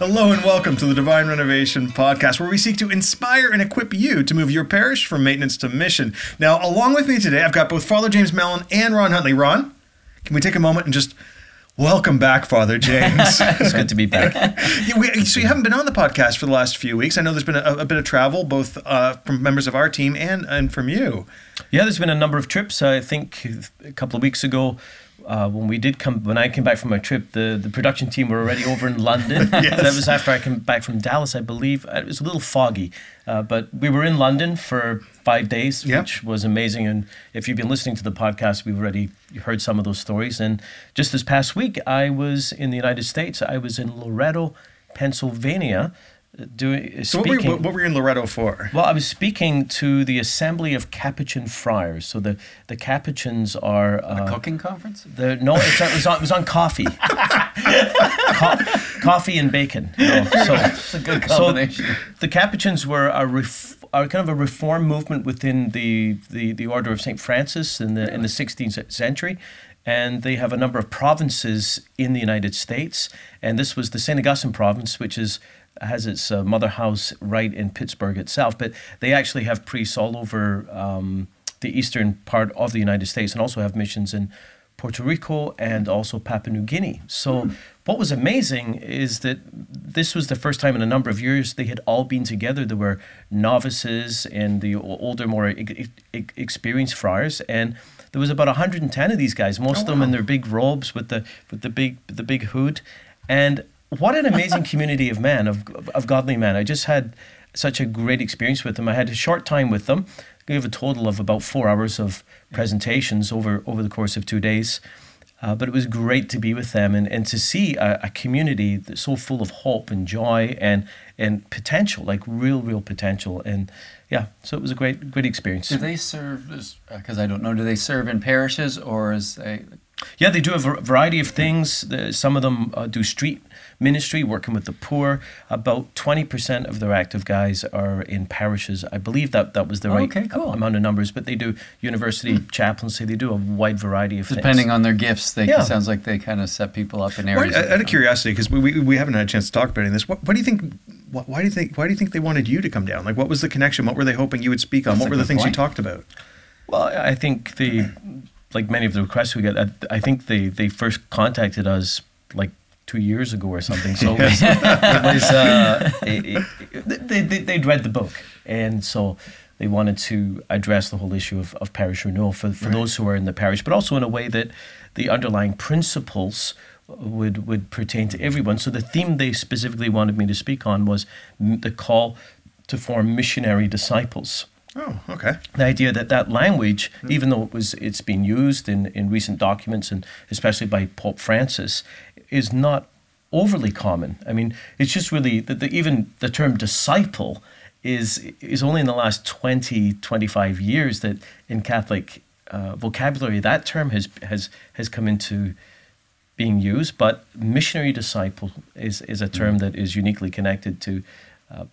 Hello and welcome to the Divine Renovation podcast, where we seek to inspire and equip you to move your parish from maintenance to mission. Now, along with me today, I've got both Father James Mellon and Ron Huntley. Ron, can we take a moment and just welcome back Father James? It's good to be back. So you haven't been on the podcast for the last few weeks. I know there's been a bit of travel, both from members of our team and from you. Yeah, there's been a number of trips. I think a couple of weeks ago, when I came back from my trip, the production team were already over in London. Yes. That was after I came back from Dallas, I believe. It was a little foggy, but we were in London for 5 days, which was amazing. And if you've been listening to the podcast, we've already heard some of those stories. And just this past week, I was in the United States. I was in Loretto, Pennsylvania, speaking. So what were you in Loretto for? Well, I was speaking to the Assembly of Capuchin Friars. So the Capuchins are a cooking conference. It was on coffee, coffee and bacon. It's a good combination. So the Capuchins were are kind of a reform movement within the Order of Saint Francis in the 16th century. And they have a number of provinces in the United States. And this was the St. Augustine province, which has its mother house right in Pittsburgh itself. But they actually have priests all over the eastern part of the United States, and also have missions in Puerto Rico and also Papua New Guinea. So what was amazing is that this was the first time in a number of years they had all been together. There were novices and the older, more experienced friars, and there was about 110 of these guys, most of them in their big robes with the big hood. And what an amazing community of men, of godly men. I just had such a great experience with them. I had a short time with them. We have a total of about 4 hours of presentations over the course of 2 days. But it was great to be with them and to see a community that's so full of hope and joy and potential, like real potential. And yeah, so it was a great experience. Do they serve, because I don't know, do they serve in parishes or is they... Yeah, they do a variety of things. Some of them do street ministry, working with the poor. About 20% of their active guys are in parishes. I believe that was the right amount of numbers, but they do university chaplaincy. They do a wide variety of things. Depending on their gifts, sounds like they kind of set people up in areas. Out of curiosity, because we haven't had a chance to talk about any of this, what do you think? Why do you think they wanted you to come down? Like, what was the connection? What were they hoping you would speak on? What were the things you talked about? Well, I think like many of the requests we get, I think they first contacted us like 2 years ago or something. So they'd read the book, and so they wanted to address the whole issue of parish renewal for those who are in the parish, but also in a way that the underlying principles would pertain to everyone. So the theme they specifically wanted me to speak on was the call to form missionary disciples. Oh, okay. The idea that language, even though it's been used in recent documents, and especially by Pope Francis, is not overly common. I mean, it's just really even the term disciple is only in the last 25 years that in Catholic vocabulary that term has come into being used. But missionary disciple is a term that is uniquely connected to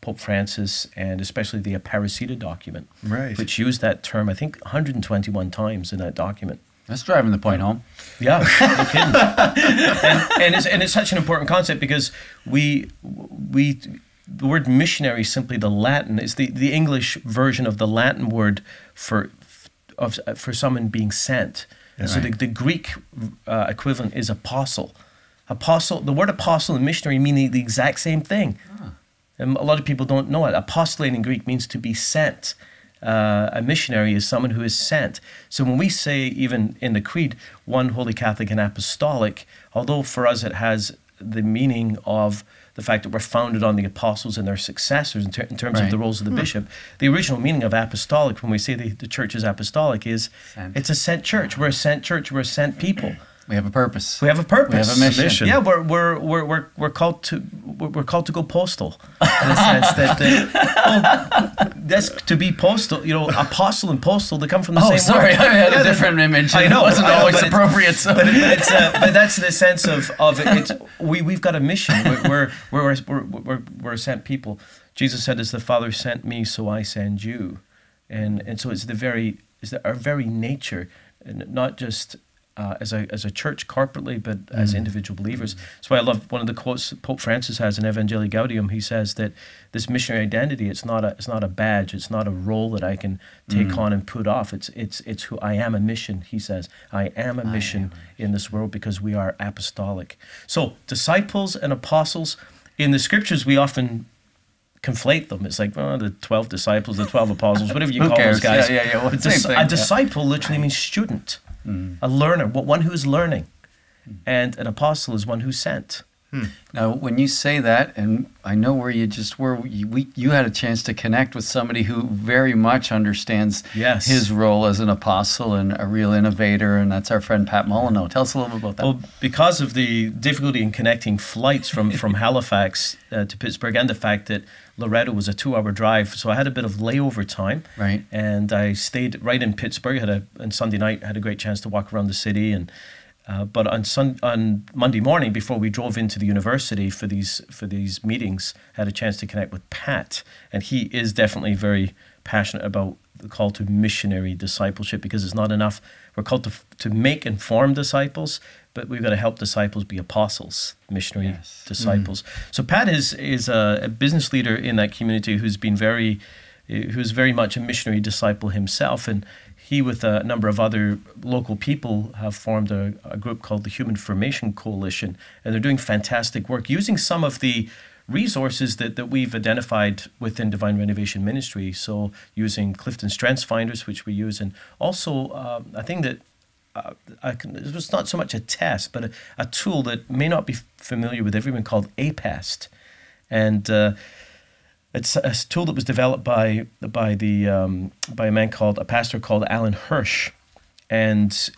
Pope Francis, and especially the Aparecida document, which used that term, I think, 121 times in that document. That's driving the point home. Yeah, no kidding. and it's such an important concept because the word missionary is simply the Latin. It's the English version of the Latin word for someone being sent. And so the Greek equivalent is apostle. Apostle. The word apostle and missionary mean the exact same thing. And a lot of people don't know it. Apostolate in Greek means to be sent. A missionary is someone who is sent. So when we say, even in the Creed, one Holy Catholic and Apostolic, although for us it has the meaning of the fact that we're founded on the apostles and their successors in terms of the roles of the bishop, the original meaning of apostolic, when we say the church is apostolic, is it's a sent church. We're a sent church. We're a sent people. We have a purpose. We have a purpose. We have a mission. Yeah, we're called to go postal. In the sense that that's to be postal. You know, apostle and postal, they come from the same word. Oh, sorry, I had a different image. I know, it wasn't always appropriate. So. But that's the sense of it. We've got a mission. We're a sent people. Jesus said, "As the Father sent me, so I send you," and so it's our very nature, and not just as a church corporately, but as individual believers. That's why I love one of the quotes Pope Francis has in Evangelii Gaudium. He says that this missionary identity, it's not a badge, it's not a role that I can take on and put off. It's who I am, a mission. He says, I am a mission in this world because we are apostolic. So disciples and apostles, in the scriptures we often conflate them. It's like, the 12 disciples, the 12 apostles, whatever you call those guys. Well, a disciple literally means student, a learner, one who is learning. And an apostle is one who's sent. Now, when you say that, and I know where you just were, you had a chance to connect with somebody who very much understands his role as an apostle and a real innovator, and that's our friend Pat Molyneux. Tell us a little bit about that. Well, because of the difficulty in connecting flights from Halifax to Pittsburgh, and the fact that Loretto was a 2-hour drive, so I had a bit of layover time. Right. And I stayed right in Pittsburgh. On Sunday night, had a great chance to walk around the city, and but on Monday morning, before we drove into the university for these meetings, had a chance to connect with Pat, and he is definitely very passionate about the call to missionary discipleship, because it's not enough. We're called to make informed disciples, but we've got to help disciples be apostles, missionary disciples. So Pat is a business leader in that community who's very much a missionary disciple himself, and he, with a number of other local people, have formed a group called the Human Formation Coalition, and they're doing fantastic work using some of the resources that we've identified within Divine Renovation Ministry. So using Clifton Strengths Finders, which we use, and also a thing that it was not so much a test, but a tool that may not be familiar with everyone, called APAST. And it's a tool that was developed by a pastor called Alan Hirsch, and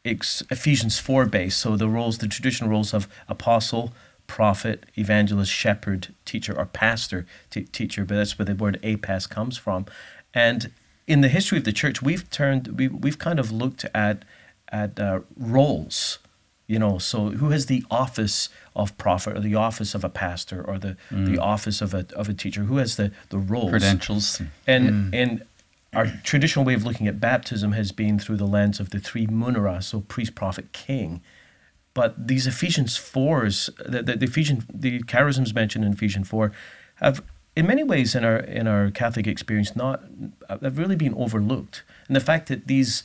it's Ephesians 4 based. So the traditional roles of apostle, prophet, evangelist, shepherd, teacher, or pastor, teacher, but that's where the word APAS comes from. And in the history of the church, we've kind of looked at roles. So who has the office of prophet, or the office of a pastor, or the office of a teacher? Who has the roles? Credentials. And our traditional way of looking at baptism has been through the lens of the 3 munera, so priest, prophet, king. But these Ephesians 4s, the charisms mentioned in Ephesians 4, have in many ways in our Catholic experience have really been overlooked. And the fact that these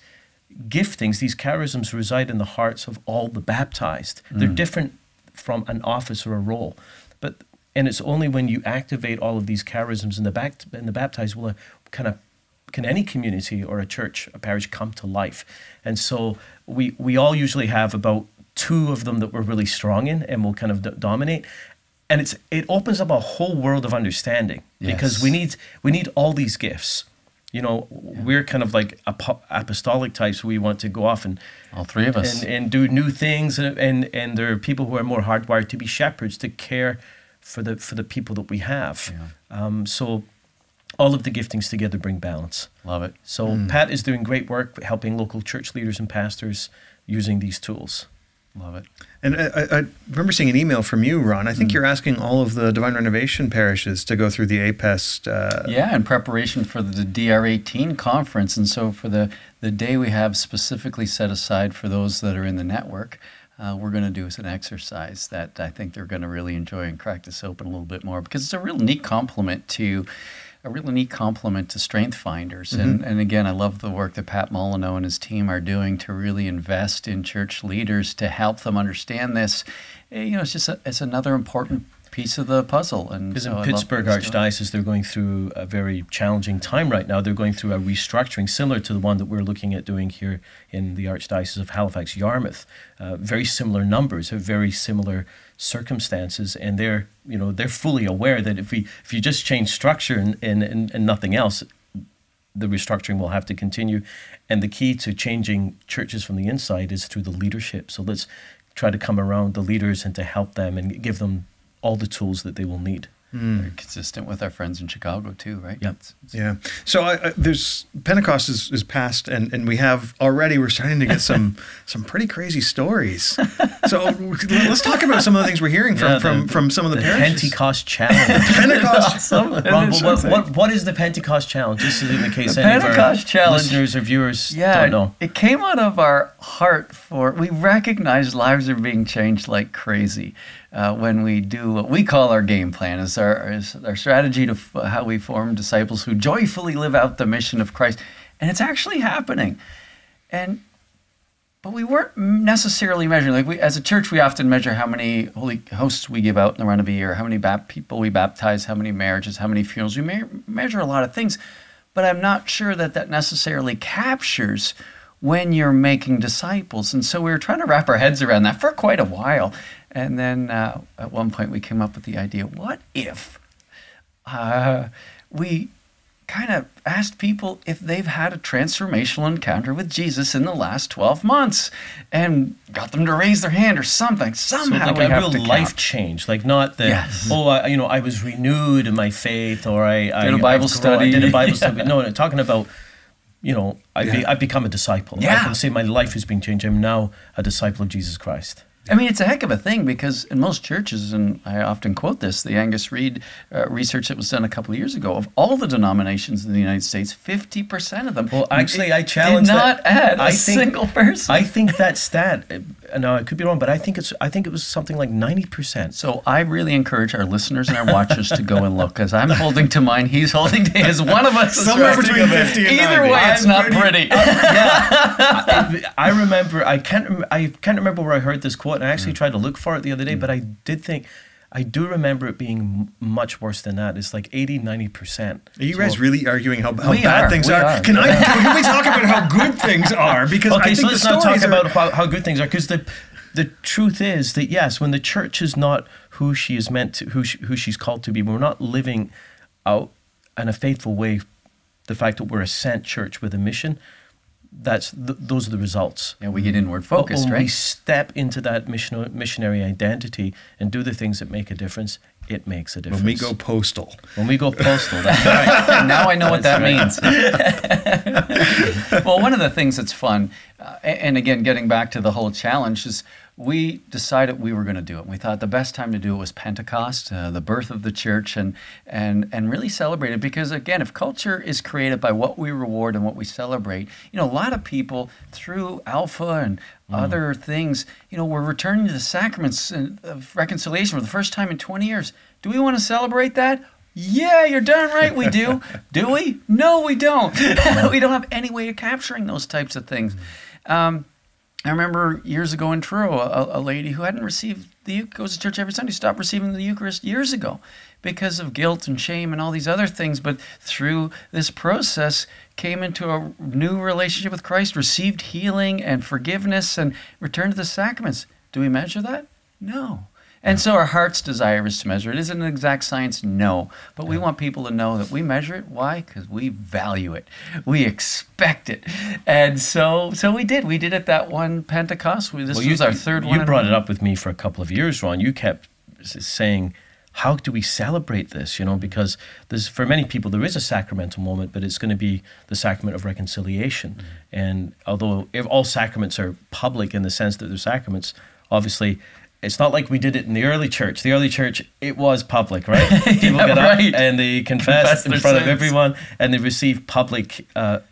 giftings, these charisms, reside in the hearts of all the baptized. They're different from an office or a role, and it's only when you activate all of these charisms in the baptized will can any community or a church, a parish, come to life. And so we all usually have about 2 of them that we're really strong in and will kind of dominate. And it opens up a whole world of understanding, because we need all these gifts. We're kind of like apostolic types. We want to go off and all 3 of us and do new things, and there are people who are more hardwired to be shepherds, to care for the people that we have. So all of the giftings together bring balance. Love it. So Pat is doing great work helping local church leaders and pastors using these tools. Love it. And I remember seeing an email from you, Ron. I think you're asking all of the Divine Renovation parishes to go through the APEST. In preparation for the DR18 conference. And so for the day we have specifically set aside for those that are in the network, we're going to do an exercise that I think they're going to really enjoy and crack this open a little bit more, because it's a real neat complement to Strength Finders. And again, I love the work that Pat Molyneux and his team are doing to really invest in church leaders to help them understand this. It's another important piece of the puzzle. And because in Pittsburgh Archdiocese, they're going through a very challenging time right now. They're going through a restructuring similar to the one that we're looking at doing here in the Archdiocese of Halifax, Yarmouth. Very similar numbers, very similar circumstances, and they're fully aware that if you just change structure and nothing else, the restructuring will have to continue. And the key to changing churches from the inside is through the leadership. So let's try to come around the leaders and to help them and give them all the tools that they will need. consistent with our friends in Chicago too, right? Yep. Yeah. So there's Pentecost is past, and we're starting to get some pretty crazy stories. So let's talk about some of the things we're hearing from some of the parishes. Pentecost challenge. Pentecost. Ron, what is the Pentecost challenge? Just in the case any of our listeners or viewers don't know. It came out of our heart we recognize lives are being changed like crazy when we do what we call our game plan, is our strategy to how we form disciples who joyfully live out the mission of Christ. And it's actually happening. But we weren't necessarily measuring. Like as a church, we often measure how many holy hosts we give out in the run of a year, how many people we baptize, how many marriages, how many funerals. We measure a lot of things, but I'm not sure that necessarily captures when you're making disciples. And so we were trying to wrap our heads around that for quite a while. And then at one point we came up with the idea, what if we kind of asked people if they've had a transformational encounter with Jesus in the last 12 months and got them to raise their hand or something. Somehow so like we a have real to life change, like not that, I was renewed in my faith, or I did a Bible study. I did a Bible study. No, talking about, I've become a disciple. Yeah. I can say my life has been changed. I'm now a disciple of Jesus Christ. I mean, it's a heck of a thing, because in most churches, and I often quote this, the Angus Reid research that was done a couple of years ago, of all the denominations in the United States, 50% of them I challenge did not add a single person. I think that stat, no, I could be wrong, but I think it was something like 90%. So I really encourage our listeners and our watchers to go and look, because I'm holding to mine, he's holding to his. One of us somewhere between 50 and 90. Either way, it's not pretty. I remember. I can't remember where I heard this quote, and I actually tried to look for it the other day, but I do remember it being much worse than that. It's like 80-90%. Are you guys really arguing how bad things are? Can we talk about how good things are? Because I think so let's not talk about how good things are, because the truth is that, yes, when the church is not who she is meant to, who she's called to be, we're not living out in a faithful way the fact that we're a sent church with a mission, those are the results. Yeah, we get inward focused, when right? we step into that missionary identity and do the things that make a difference, it makes a difference. When we go postal. That's right. Now I know what that means. Well, one of the things that's fun, and again, getting back to the whole challenge, is we decided we were going to do it. We thought the best time to do it was Pentecost, the birth of the church, and really celebrate it. Because again, if culture is created by what we reward and what we celebrate, a lot of people through Alpha and other things, we're returning to the sacraments of reconciliation for the first time in 20 years. Do we want to celebrate that? Yeah, you're darn right we do. Do we? No, we don't. We don't have any way of capturing those types of things. I remember years ago in Truro, a lady who hadn't received goes to church every Sunday, stopped receiving the Eucharist years ago because of guilt and shame and all these other things. But through this process, came into a new relationship with Christ, received healing and forgiveness, and returned to the sacraments. Do we measure that? No. And so our heart's desire is to measure it. Is it an exact science? No. But we want people to know that we measure it. Why? Because we value it. We expect it. And so we did. We did it that one Pentecost. This was our third one. You brought it up with me for a couple of years, Ron. You kept saying, how do we celebrate this? Because for many people, there is a sacramental moment, but it's going to be the sacrament of reconciliation. Mm-hmm. And although all sacraments are public in the sense that they're sacraments, obviously, it's not like we did it in the early church. The early church, it was public, right? People get up and they confess in front of everyone, and they receive public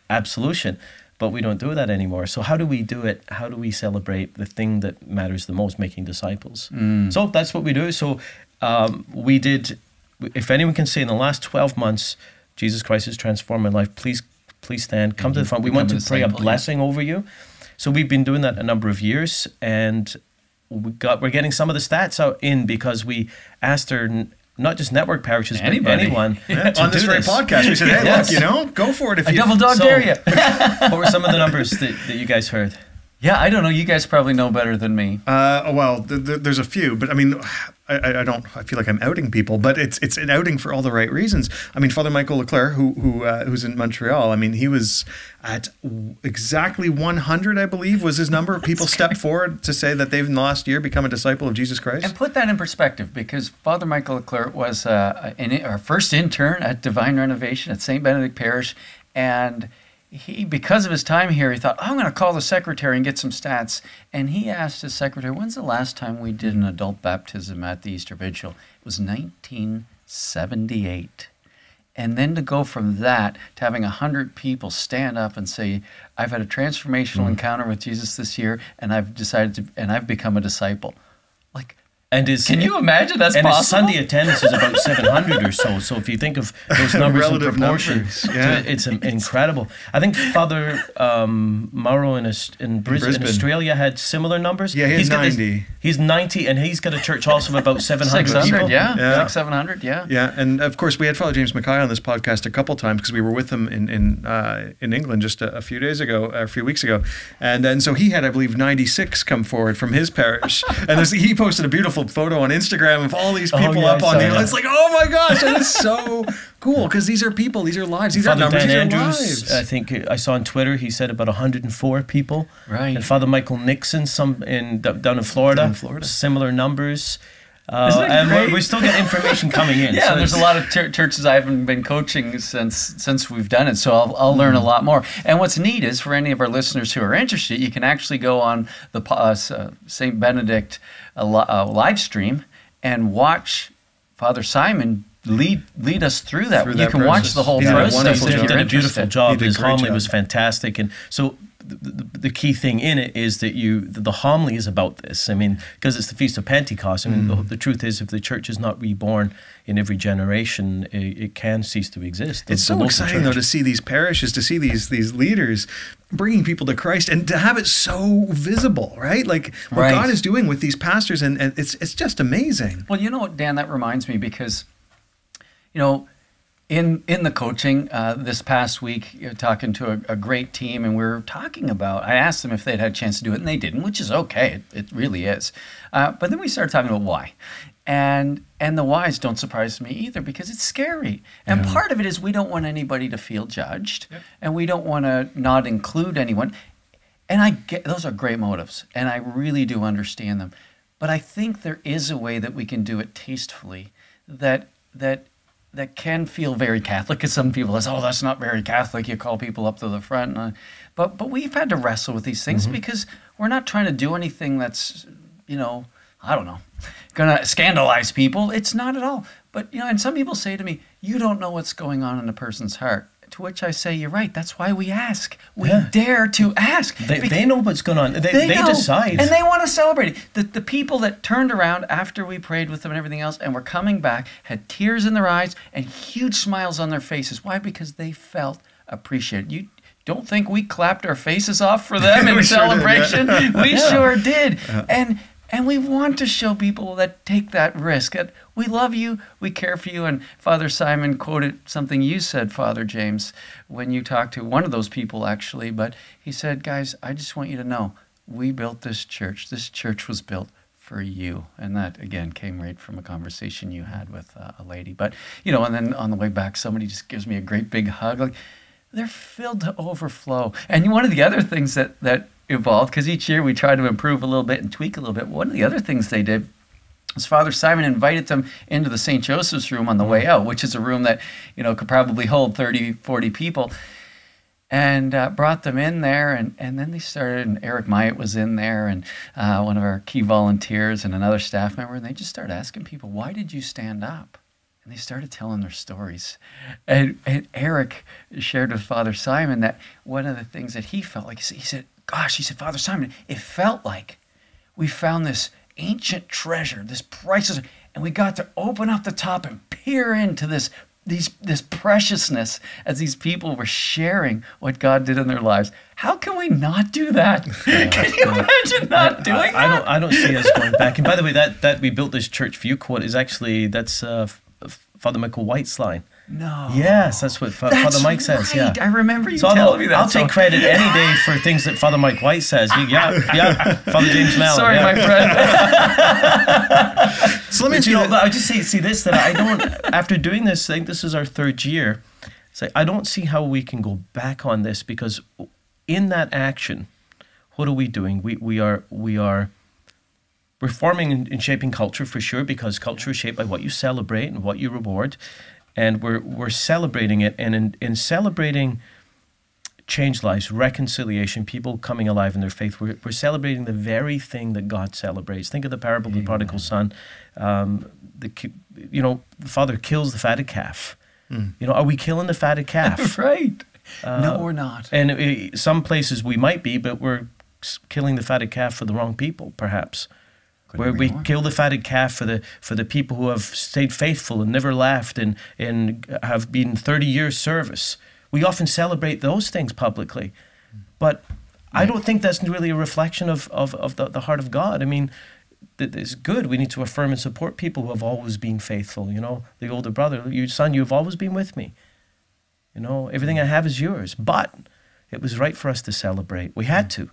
absolution. But we don't do that anymore. So how do we do it? How do we celebrate the thing that matters the most, making disciples? So that's what we do. So we did, if anyone can say in the last 12 months, Jesus Christ has transformed my life, please stand, come to the front. We want to pray a blessing over you. So we've been doing that a number of years, and we're getting some of the stats out in because we asked her, not just network parishes, but anyone. On this very podcast, we said, hey, look, go for it. If I double dog dare you. What were some of the numbers that you guys heard? Yeah, I don't know. You guys probably know better than me. Well, there's a few, but I mean, I don't. I feel like I'm outing people, but it's an outing for all the right reasons. I mean, Father Michael Leclerc, who's in Montreal. I mean, he was at exactly 100, I believe, was his number. People stepped forward to say that they've in the last year become a disciple of Jesus Christ. And put that in perspective, because Father Michael Leclerc was our first intern at Divine Renovation at St. Benedict Parish, and he, because of his time here, he thought, I'm going to call the secretary and get some stats. And he asked his secretary, when's the last time we did an adult baptism at the Easter Vigil? It was 1978. And then to go from that to having 100 people stand up and say, I've had a transformational encounter with Jesus this year, and I've decided to, and I've become a disciple. Like, can you imagine that's and possible? his Sunday attendance is about 700 or so. So if you think of those numbers in proportion, it's incredible. I think Father Mauro in Brisbane, Australia, had similar numbers. Yeah, he's 90. He's 90, and he's got a church also of about 700 people. Yeah, 700, yeah. Yeah, and of course we had Father James Mackay on this podcast a couple times because we were with him in England just a few weeks ago, and so he had, I believe, 96 come forward from his parish, and he posted a beautiful photo on Instagram of all these people up on the. It's like, oh my gosh, that is so cool because these are people, these are lives, these are numbers, these are lives. I think I saw on Twitter he said about 104 people. Right. And Father Michael Nixon, down in Florida, similar numbers. And we still get information coming in. Yeah, so there's a lot of churches I haven't been coaching since we've done it, so I'll learn a lot more. And what's neat is for any of our listeners who are interested, you can actually go on the St. Benedict live stream and watch Father Simon lead us through that. You can watch the whole process. He did a beautiful job. His homily was fantastic, and so. The key thing in it is that the homily is about this. I mean, because it's the Feast of Pentecost. I mean, the truth is, if the church is not reborn in every generation, it can cease to exist. It's so exciting, though, to see these parishes, to see these leaders bringing people to Christ, and to have it so visible, right? Like what God is doing with these pastors, and it's just amazing. Well, you know what, Dan, that reminds me, because, you know, in the coaching this past week, talking to a great team, and we were talking about, I asked them if they'd had a chance to do it, and they didn't, which is okay. It really is. But then we started talking about why. And the whys don't surprise me either, because it's scary. And part of it is we don't want anybody to feel judged, and we don't want to not include anyone. And I get those are great motives, and I really do understand them. But I think there is a way that we can do it tastefully that can feel very Catholic, because some people say, oh, that's not very Catholic, you call people up to the front. But we've had to wrestle with these things because we're not trying to do anything that's, you know, I don't know, going to scandalize people. It's not at all. But, you know, and some people say to me, you don't know what's going on in a person's heart. To which I say, you're right. That's why we ask. We dare to ask. They know what's going on. They decide. And they want to celebrate it. The people that turned around after we prayed with them and everything else and were coming back had tears in their eyes and huge smiles on their faces. Why? Because they felt appreciated. You don't think we clapped our faces off for them in celebration? We sure did. And we want to show people that take that risk. That we love you, we care for you. And Father Simon quoted something you said, Father James, when you talked to one of those people, actually. But he said, guys, I just want you to know, we built this church. This church was built for you. And that, again, came right from a conversation you had with a lady. But, you know, and then on the way back, somebody just gives me a great big hug. Like, they're filled to overflow. And one of the other things that evolved, because each year we try to improve a little bit and tweak a little bit. One of the other things they did was Father Simon invited them into the St. Joseph's room on the way out, which is a room that, you know, could probably hold 30, 40 people, and brought them in there. And then they started, and Eric Myatt was in there, and one of our key volunteers and another staff member, and they just started asking people, why did you stand up? And they started telling their stories. And Eric shared with Father Simon that one of the things that he felt like, he said, gosh, he said, Father Simon, it felt like we found this ancient treasure, this priceless, and we got to open up the top and peer into this preciousness as these people were sharing what God did in their lives. How can we not do that? Can you imagine not doing that? I don't see us going back. And by the way, that we built this church for you quote is actually, that's Father Michael White's line. No. Yes, that's what Father Mike says. Right. Yeah, I remember you so telling me that. I'll take credit any day for things that Father Mike White says. Yeah, Father James Mallon. Sorry, yeah. my friend. So let me ask But, you, I just see this, that I don't, after doing this, I think this is our 3rd year, I don't see how we can go back on this, because in that action, what are we doing? We are reforming and shaping culture, for sure, because culture is shaped by what you celebrate and what you reward. And we're celebrating it, and in celebrating changed lives, reconciliation, people coming alive in their faith, we're celebrating the very thing that God celebrates. Think of the parable of the prodigal son. The father kills the fatted calf. Are we killing the fatted calf? Right. No, we're not. And some places we might be, but we're killing the fatted calf for the wrong people, perhaps. Where we kill the fatted calf for the people who have stayed faithful and never left and have been 30 years service. We often celebrate those things publicly, but I don't think that's really a reflection of the heart of God. I mean, it's good. We need to affirm and support people who have always been faithful. The older brother, son, you've always been with me. Everything I have is yours. But it was right for us to celebrate. We had to.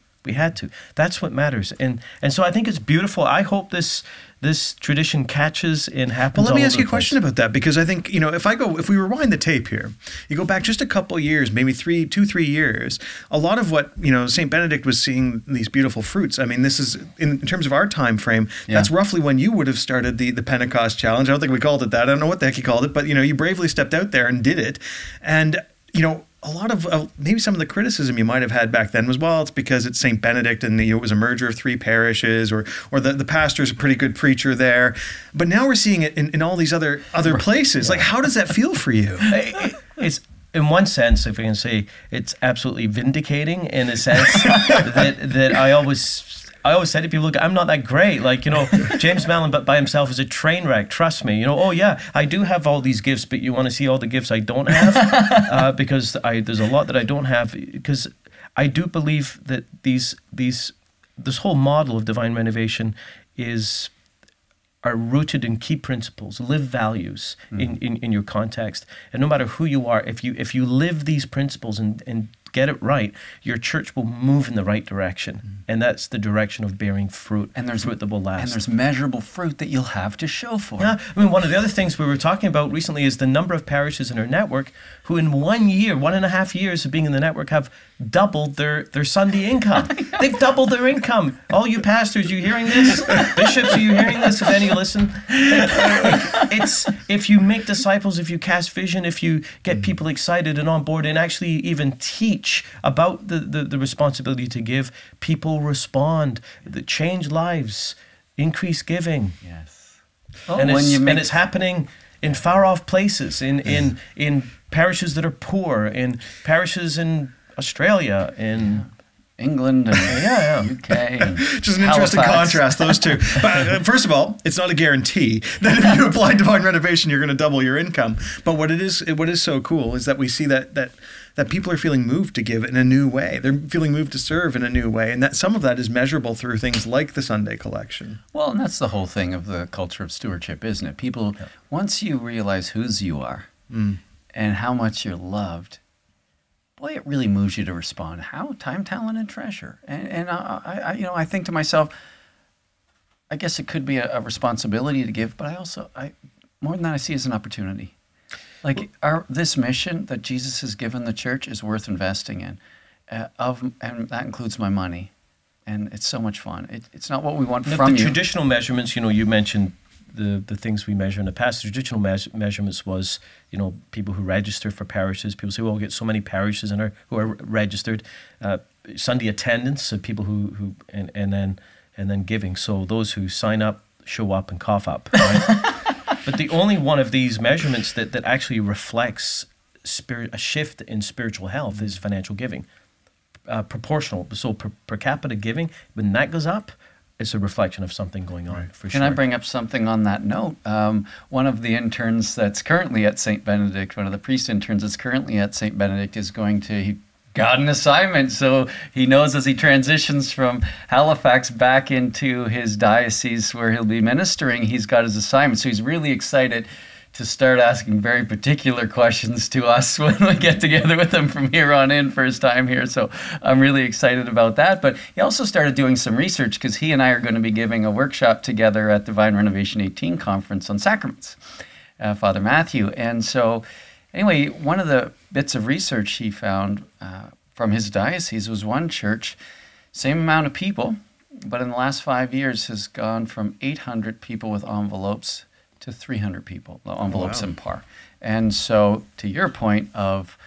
That's what matters. And so I think it's beautiful. I hope this tradition catches and happens. Well, let me ask you a question about that, because I think, if we rewind the tape here, you go back just a couple years, maybe 3 years, a lot of what, St. Benedict was seeing these beautiful fruits. I mean, this is, in terms of our time frame, that's roughly when you would have started the Pentecost challenge. I don't think we called it that. I don't know what the heck you called it, but, you bravely stepped out there and did it. And, a lot of maybe some of the criticism you might have had back then was, well, it's because it's St. Benedict and it was a merger of 3 parishes, or the pastor's a pretty good preacher there. But now we're seeing it in all these other places. Like, how does that feel for you? It's, in one sense, if I can say, it's absolutely vindicating, in a sense that I always say to people, look, I'm not that great. Like, James Mallon by himself is a train wreck. Trust me. Oh yeah, I do have all these gifts, but you want to see all the gifts I don't have? Because there's a lot that I don't have. Because I do believe that this whole model of divine renovation are rooted in key principles, live values in your context. And no matter who you are, if you live these principles and get it right, your church will move in the right direction. And that's the direction of bearing fruit, and there's fruit that will last. And there's measurable fruit that you'll have to show for. Yeah, I mean, one of the other things we were talking about recently is the number of parishes in our network who in 1.5 years of being in the network have doubled their Sunday income. They've doubled their income. All you pastors, you hearing this? Bishops, are you hearing this? If any listen. It's, if you make disciples, if you cast vision, if you get people excited and on board and actually even teach about the responsibility to give, people respond, change lives, increase giving. Yes. And it's happening in far off places, in parishes that are poor, in parishes in Australia, in England and UK. And just an interesting contrast, those two. But first of all, it's not a guarantee that if you apply divine renovation, you're going to double your income. But what is so cool is that we see that people are feeling moved to give in a new way. They're feeling moved to serve in a new way. And that some of that is measurable through things like the Sunday collection. Well, and that's the whole thing of the culture of stewardship, isn't it? People, once you realize whose you are and how much you're loved, boy, it really moves you to respond. How? Time, talent, and treasure. And I think to myself, I guess it could be a responsibility to give, but I more than that, I see as an opportunity. Like this mission that Jesus has given the church is worth investing in, and that includes my money, and it's so much fun. It's not what we want from you. The traditional measurements, you mentioned the things we measure in the past. The traditional measurements was, people who register for parishes. People say, well, we'll get so many parishes who are registered. Sunday attendance of people who and then giving. So those who sign up, show up, and cough up. Right? But the only one of these measurements that actually reflects a shift in spiritual health is financial giving. Proportional. So per capita giving, when that goes up, it's a reflection of something going on, for sure. Can I bring up something on that note? One of the interns that's currently at St. Benedict, one of the priest interns that's currently at St. Benedict is he got an assignment. So he knows as he transitions from Halifax back into his diocese where he'll be ministering, he's got his assignment. So he's really excited to start asking very particular questions to us when we get together with him from here on in, first time here. So I'm really excited about that. But he also started doing some research because he and I are going to be giving a workshop together at Divine Renovation 18 conference on sacraments, Father Matthew. And so anyway, one of the bits of research he found from his diocese was one church, same amount of people, but in the last 5 years has gone from 800 people with envelopes to 300 people, envelopes in par. And so to your point of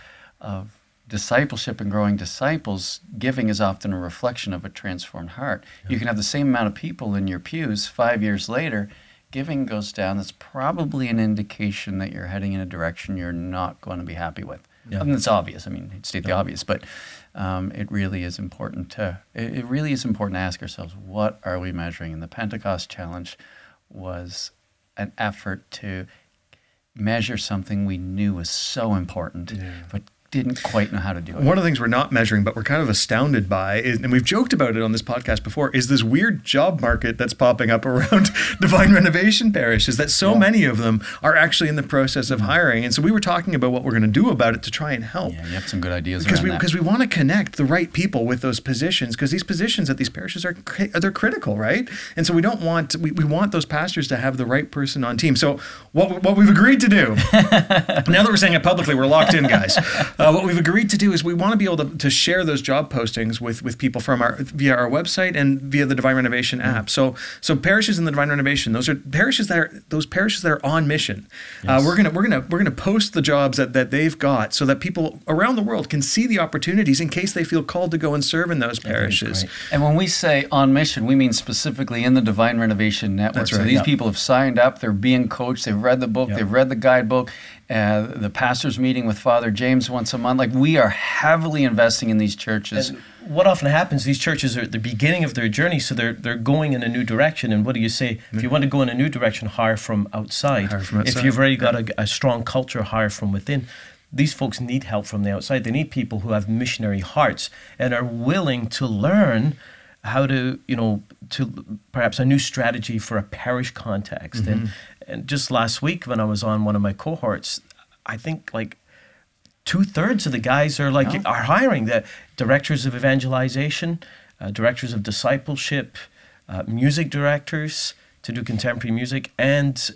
discipleship and growing disciples, giving is often a reflection of a transformed heart. Yeah. You can have the same amount of people in your pews 5 years later, giving goes down. That's probably an indication that you're heading in a direction you're not going to be happy with. Yeah. I mean, it's obvious. I mean, state the obvious, but it really is important to ask ourselves, what are we measuring? And the Pentecost challenge was an effort to measure something we knew was so important, but didn't quite know how to do it. One of the things we're not measuring, but we're kind of astounded by, is, and we've joked about it on this podcast before, is this weird job market that's popping up around Divine Renovation parishes, that so many of them are actually in the process of hiring. And so we were talking about what we're going to do about it to try and help. Yeah, you have some good ideas because we want to connect the right people with those positions, because these positions at these parishes they're critical, right? And so we don't want, we want those pastors to have the right person on team. So what we've agreed to do, now that we're saying it publicly, we're locked in, guys. What we've agreed to do is we want to be able to share those job postings with people from via our website and via the Divine Renovation app. So parishes in the Divine Renovation, those parishes that are on mission. Yes. We're gonna post the jobs that they've got, so that people around the world can see the opportunities in case they feel called to go and serve in those parishes. And when we say on mission, we mean specifically in the Divine Renovation Network. That's right. So these people have signed up, they're being coached, they've read the book, they've read the guidebook. The pastor's meeting with Father James once a month. Like, we are heavily investing in these churches. And what often happens, these churches are at the beginning of their journey, so they're going in a new direction. And what do you say? If you want to go in a new direction, hire from outside. If you've already got a strong culture, hire from within. These folks need help from the outside. They need people who have missionary hearts and are willing to learn how to, to perhaps a new strategy for a parish context. And just last week when I was on one of my cohorts, I think like 2/3 of the guys are hiring. The directors of evangelization, directors of discipleship, music directors to do contemporary music, and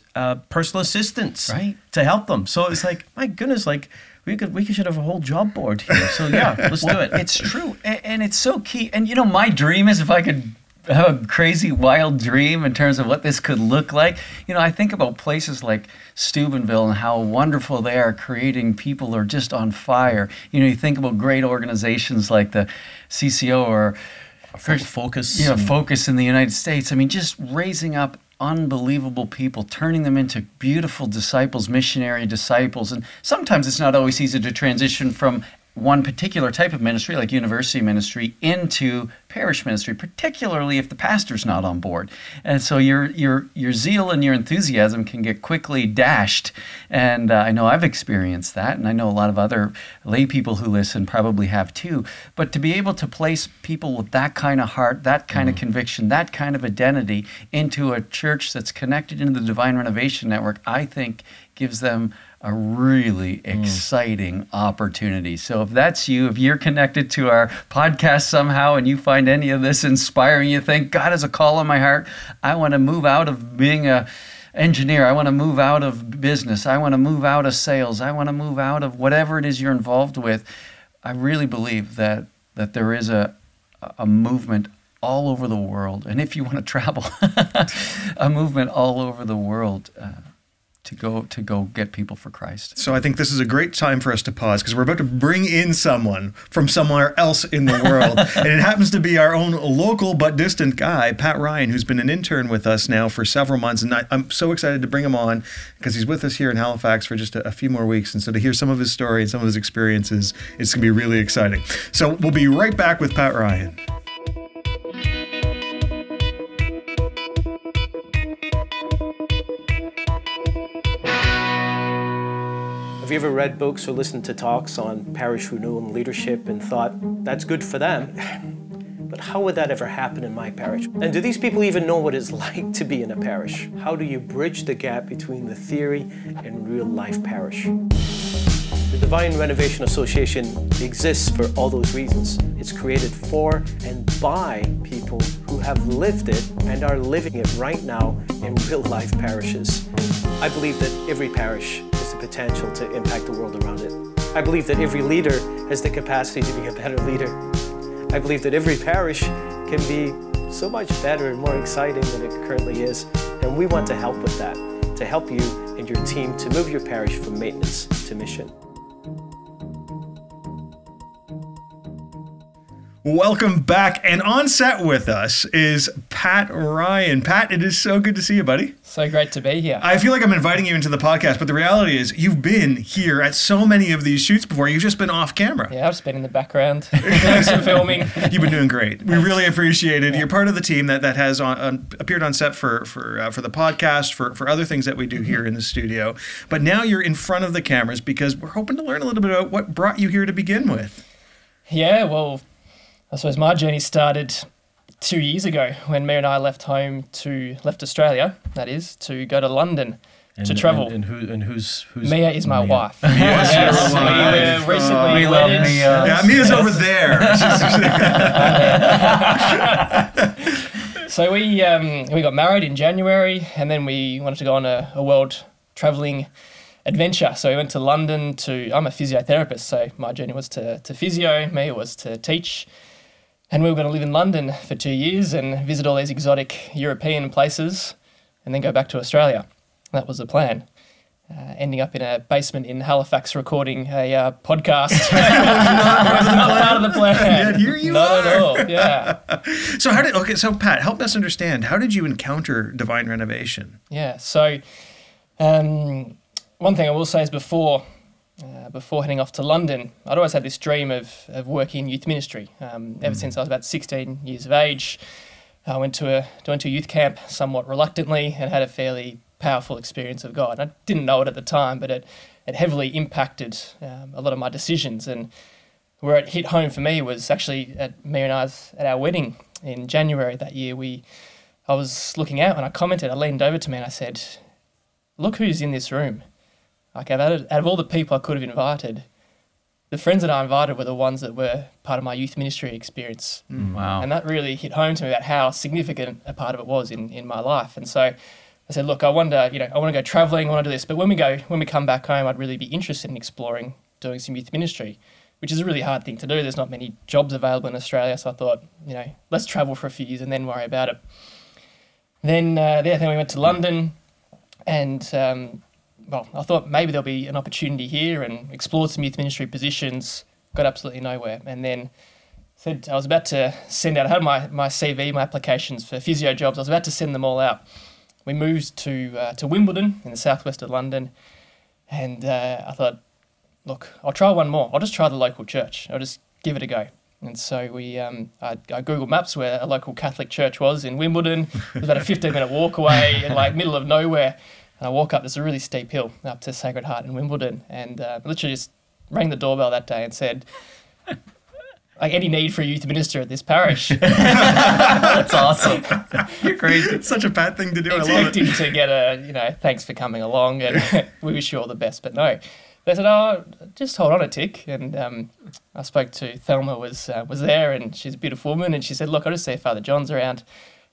personal assistants to help them. So it's like, my goodness, like we should have a whole job board here. So yeah, let's do it. It's true, and it's so key. And my dream is, if I could have a crazy, wild dream in terms of what this could look like. I think about places like Steubenville and how wonderful they are, creating people who are just on fire. You think about great organizations like the CCO or Focus. Focus in the United States. I mean, just raising up unbelievable people, turning them into beautiful disciples, missionary disciples. And sometimes it's not always easy to transition from one particular type of ministry, like university ministry, into parish ministry, particularly if the pastor's not on board. And so your zeal and your enthusiasm can get quickly dashed. And I know I've experienced that, and I know a lot of other lay people who listen probably have too. But to be able to place people with that kind of heart, that kind of conviction, that kind of identity into a church that's connected into the Divine Renovation Network, I think gives them a really exciting opportunity. So if that's you, if you're connected to our podcast somehow and you find any of this inspiring, you think, God has a call on my heart, I want to move out of being a engineer, I want to move out of business, I want to move out of sales, I want to move out of whatever it is you're involved with, I really believe that there is a movement all over the world, and if you want to travel, a movement all over the world to go get people for Christ. So I think this is a great time for us to pause, because we're about to bring in someone from somewhere else in the world. And it happens to be our own local but distant guy, Pat Ryan, who's been an intern with us now for several months. And I'm so excited to bring him on, because he's with us here in Halifax for just a few more weeks. And so to hear some of his story and some of his experiences, it's going to be really exciting. So we'll be right back with Pat Ryan. Have you ever read books or listened to talks on parish renewal and leadership and thought, that's good for them, but how would that ever happen in my parish? And do these people even know what it's like to be in a parish? How do you bridge the gap between the theory and real life parish? The Divine Renovation Association exists for all those reasons. It's created for and by people who have lived it and are living it right now in real life parishes. I believe that every parish has the potential to impact the world around it. I believe that every leader has the capacity to be a better leader. I believe that every parish can be so much better and more exciting than it currently is. And we want to help with that, to help you and your team to move your parish from maintenance to mission. Welcome back, and on set with us is Pat Ryan. Pat, it is so good to see you, buddy. So great to be here. I feel like I'm inviting you into the podcast, but the reality is you've been here at so many of these shoots before. You've just been off camera. Yeah, I've just been in the background doing some filming. You've been doing great. We really appreciate it. You're part of the team that has appeared on set for the podcast, for other things that we do here in the studio. But now you're in front of the cameras because we're hoping to learn a little bit about what brought you here to begin with. Yeah, well, I suppose my journey started 2 years ago when Mary and I left Australia, that is, to go to London to travel. And who's Mia is my wife. Yes, we were recently We love wedded. Mia. Yeah, Mia's over there. So we got married in January, and then we wanted to go on a world travelling adventure. So we went to London I'm a physiotherapist, so my journey was to physio, Mia was to teach. And we were going to live in London for 2 years and visit all these exotic European places and then go back to Australia. That was the plan. Ending up in a basement in Halifax recording a podcast. was not part of the plan. Yet here you Not are. at all, yeah. So Pat, help us understand, how did you encounter Divine Renovation? Yeah, so one thing I will say is before heading off to London, I'd always had this dream of working in youth ministry. Ever since I was about 16 years of age, I went to a youth camp somewhat reluctantly and had a fairly powerful experience of God. I didn't know it at the time, but it heavily impacted a lot of my decisions. And where it hit home for me was actually at our wedding in January that year. I was looking out and I leaned over to me and I said, "Look who's in this room." Like, out of all the people I could have invited, the friends that I invited were the ones that were part of my youth ministry experience. Wow. And that really hit home to me about how significant a part of it was in my life. And so I said, look, I want to go travelling, I want to do this. But when we come back home, I'd really be interested in exploring doing some youth ministry, which is a really hard thing to do. There's not many jobs available in Australia. So I thought, let's travel for a few years and then worry about it. Then we went to London and... I thought maybe there'll be an opportunity here and explored some youth ministry positions, got absolutely nowhere. And then said I was about to send out, I had my CV, my applications for physio jobs, I was about to send them all out. We moved to Wimbledon in the southwest of London, and I thought, look, I'll try one more. I'll just try the local church. I'll just give it a go. And so I Googled Maps where a local Catholic church was in Wimbledon. It was about a 15-minute walk away in middle of nowhere. And I walk up, there's a really steep hill up to Sacred Heart in Wimbledon, and literally just rang the doorbell that day and said, any need for a youth minister at this parish? That's awesome. You're crazy. It's such a Pat thing to do. I love Expecting it. to get a, thanks for coming along and we wish you all the best. But no, they said, oh, just hold on a tick. And I spoke to Thelma, was there, and she's a beautiful woman, and she said, look, I'll just see if Father John's around,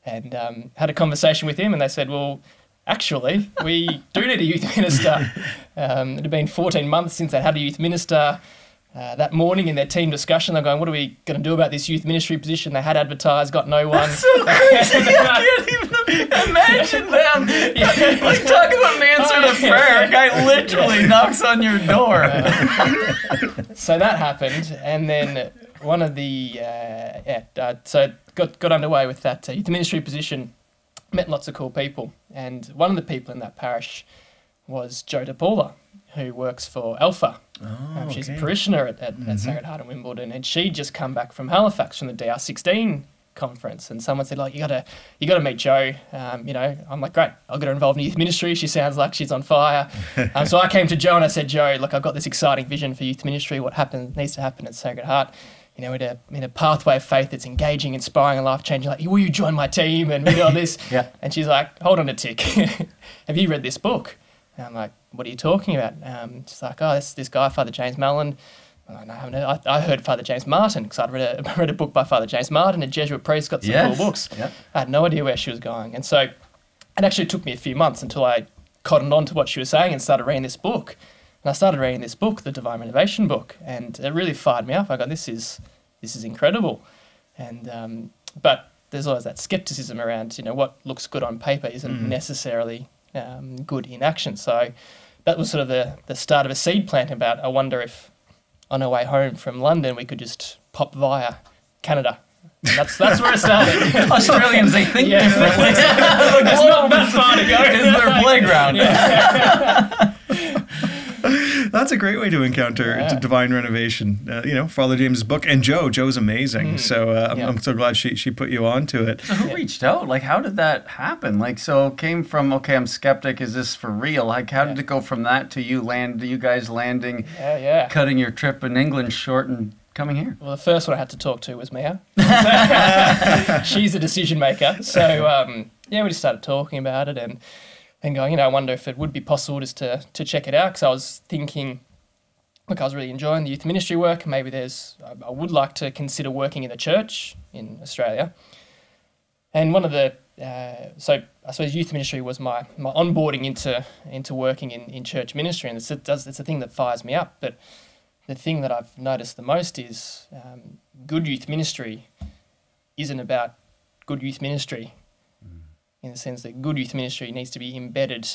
and had a conversation with him, and they said, well, actually, we do need a youth minister. It had been 14 months since they had a youth minister. That morning in their team discussion, they're going, what are we going to do about this youth ministry position? They had advertised, got no one. That's so crazy. I can't even imagine them. Talk about an answer to prayer. A guy literally knocks on your door. So that happened. And then one of the, so got underway with that youth ministry position. Met lots of cool people, and one of the people in that parish was Jo DePaula, who works for Alpha. She's a parishioner at Sacred Heart in Wimbledon, and she'd just come back from Halifax from the DR16 conference, and someone said, like, you gotta meet Jo. I'm like, great, I'll get her involved in youth ministry. She sounds like she's on fire. So I came to Jo and I said, Jo, look, I've got this exciting vision for youth ministry. What needs to happen at Sacred Heart you know, in a pathway of faith that's engaging, inspiring, and life-changing. Like, will you join my team and all this? Yeah. And she's like, hold on a tick. Have you read this book? And I'm like, what are you talking about? She's like, oh, this guy, Father James Mellon. I'm like, I heard Father James Martin because I'd read a book by Father James Martin, a Jesuit priest, got some cool books. Yeah. I had no idea where she was going. And so it actually took me a few months until I cottoned on to what she was saying and started reading this book. And I started reading this book, the Divine Renovation book, and it really fired me up. I go, this is incredible. And but there's always that skepticism around, you know, what looks good on paper isn't necessarily good in action. So that was sort of the start of a seed planting about, I wonder if on our way home from London we could just pop via Canada. And that's where it started. Australians, they think differently. It's not that far to go. It's their playground. That's a great way to encounter Divine Renovation. You know, Father James's book, and Joe's amazing. So I'm so glad she put you on to it. So who reached out? Like, how did that happen? Like, so it came from, okay, I'm skeptic. Is this for real? Like, how did it go from that to you guys landing, cutting your trip in England short and coming here? Well, the first one I had to talk to was Mia. She's a decision maker. So we just started talking about it and going, you know, I wonder if it would be possible just to check it out, because I was thinking, look, I was really enjoying the youth ministry work. Maybe I would like to consider working in the church in Australia. And one of the, so I suppose youth ministry was my onboarding into working in church ministry, and it's a thing that fires me up. But the thing that I've noticed the most is good youth ministry isn't about good youth ministry, in the sense that good youth ministry needs to be embedded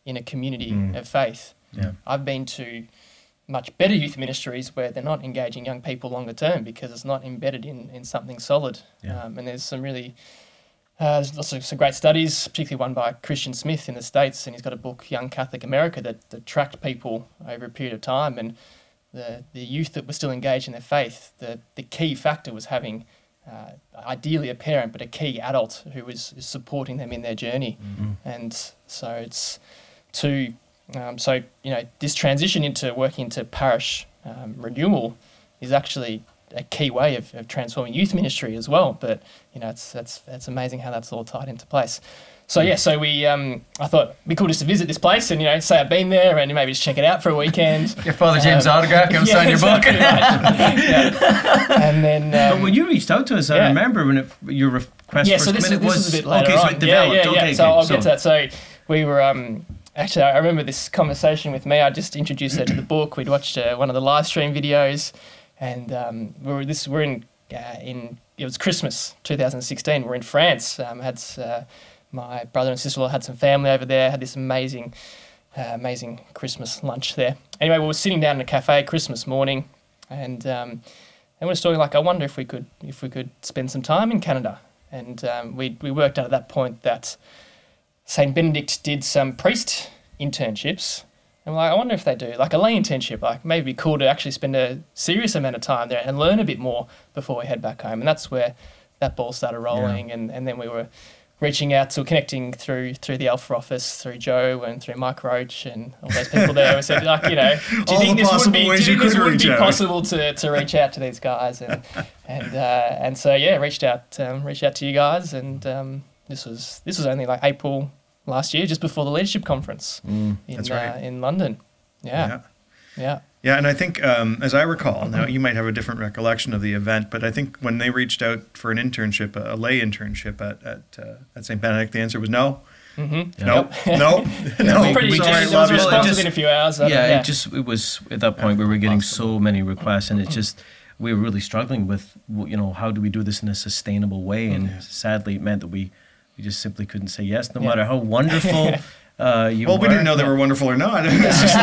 in a community of faith. Yeah. I've been to much better youth ministries where they're not engaging young people longer term because it's not embedded in something solid. Yeah. And there's some really, there's lots of some great studies, particularly one by Christian Smith in the States, and he's got a book, Young Catholic America, that tracked people over a period of time, and the youth that were still engaged in their faith, the key factor was having ideally a parent, but a key adult who is supporting them in their journey. And so it's so, you know, this transition into working into parish renewal is actually a key way of transforming youth ministry as well. But, you know, it's amazing how that's all tied into place. So so we, I thought it'd be cool just to visit this place and, you know, say I've been there and maybe just check it out for a weekend. Get Father James' autograph, come sign your book. And then, but when you reached out to us, I remember when your request first so this came in, is a bit later okay, on. so it developed. Okay, so I'll get to that. So we were actually, I remember this conversation with me. I just introduced her to the book. We'd watched one of the live stream videos, and we're in it was Christmas 2016. We're in France. My brother and sister-in-law had some family over there, had this amazing Christmas lunch there. Anyway, we were sitting down in a cafe Christmas morning, and we're just talking, like, I wonder if we could spend some time in Canada. And we worked out at that point that St. Benedict did some priest internships. And we're like, I wonder if they do, like a lay internship, like maybe it'd be cool to actually spend a serious amount of time there and learn a bit more before we head back home. And that's where that ball started rolling, and then we were reaching out to connecting through the Alpha office, through Joe and through Mike Roach and all those people there. We said, like, you know, do you think this would be possible to reach out to these guys? And so reached out to you guys, and this was only like April last year, just before the leadership conference in London. Yeah, and I think, as I recall, now you might have a different recollection of the event, but I think when they reached out for an internship, a lay internship at St. Benedict, the answer was no. No. Pretty just response within a few hours. It was at that point we were getting so many requests, and we were really struggling with, you know, how do we do this in a sustainable way? And sadly, it meant that we just simply couldn't say yes, no matter how wonderful. We didn't know they were wonderful or not. It was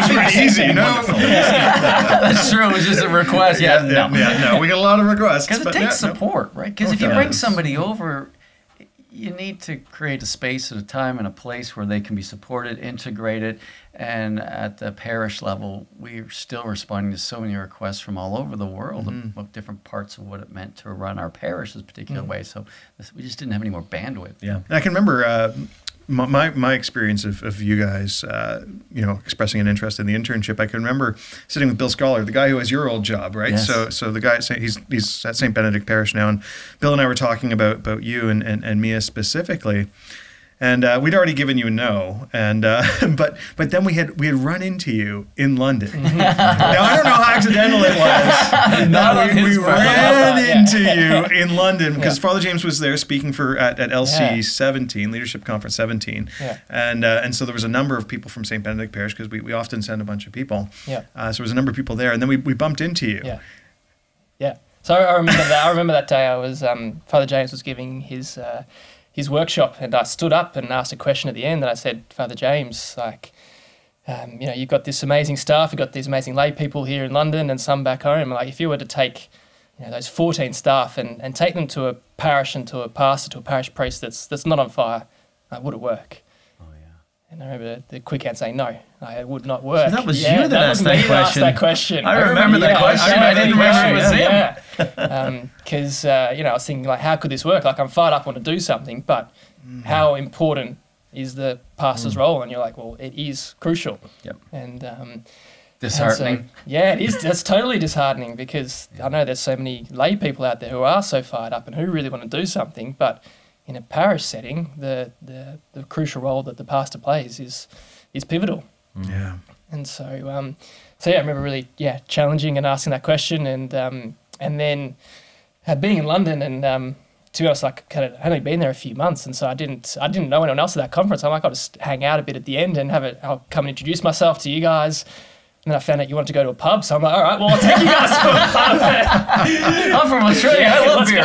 pretty easy, you know? That's true. It was just a request. We got a lot of requests. Because it takes support, right? Because if you bring somebody over, you need to create a space at a time and a place where they can be supported, integrated, and at the parish level, we're still responding to so many requests from all over the world about different parts of what it meant to run our parish this particular way. So we just didn't have any more bandwidth. Yeah, and I can remember my experience of you guys, expressing an interest in the internship, I can remember sitting with Bill Scholar, the guy who has your old job, right? Yes. So the guy, he's at St. Benedict Parish now, and Bill and I were talking about you and Mia specifically. And we'd already given you a no, and but then we had run into you in London. Now I don't know how accidental it was. We ran into you in London because Father James was there speaking at LC 17, Leadership Conference 17, and so there was a number of people from St. Benedict Parish because we often send a bunch of people. So there was a number of people there, and then we bumped into you. Yeah. So I remember that. I remember that day. I was Father James was giving his workshop, and I stood up and asked a question at the end, and I said, Father James, you've got this amazing staff, you've got these amazing lay people here in London and some back home. Like, if you were to take those 14 staff and take them to a parish and to a pastor, to a parish priest that's not on fire, would it work? And I remember the quick answer saying, no, it would not work. So that was you that asked that question. I remember that question. I didn't remember it was him. Because, I was thinking, how could this work? I'm fired up, want to do something, but how important is the pastor's role? And you're like, well, it is crucial. And disheartening. It is. That's totally disheartening, because I know there's so many lay people out there who are so fired up and who really want to do something, but in a parish setting, the crucial role that the pastor plays is pivotal. Yeah. And so I remember really challenging and asking that question, and then being in London, and to be honest, I had only been there a few months, and so I didn't know anyone else at that conference. I'll just hang out a bit at the end and I'll come and introduce myself to you guys. And then I found out you wanted to go to a pub, so I'm like, all right, well, I'll take you guys to a pub. I'm from Australia, I love beer.